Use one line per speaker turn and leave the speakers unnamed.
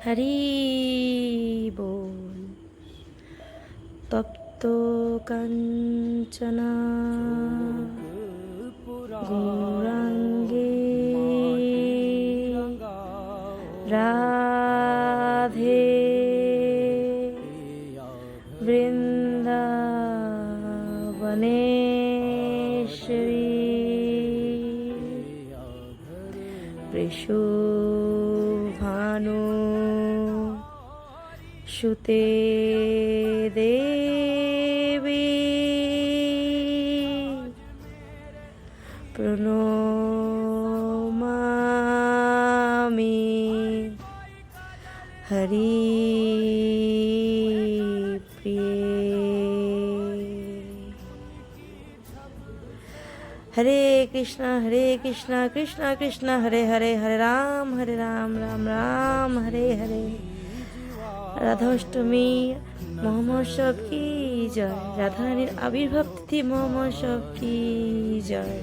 হরি বল। তপ্ত কাঞ্চনা গৌরাঙ্গে রাধে বৃন্দাবনেশ্বরী বৃষভানু সুতে দেবী প্রণমামি হরি হরে কৃষ্ণ কৃষ্ণ কৃষ্ণ হরে হরে, হরে রাম রাম রাম হরে হরে। রাধাষ্টমী মহোৎসব কি জয়, রাধারানীর আবির্ভাব তিথি মহোৎসব কি জয়।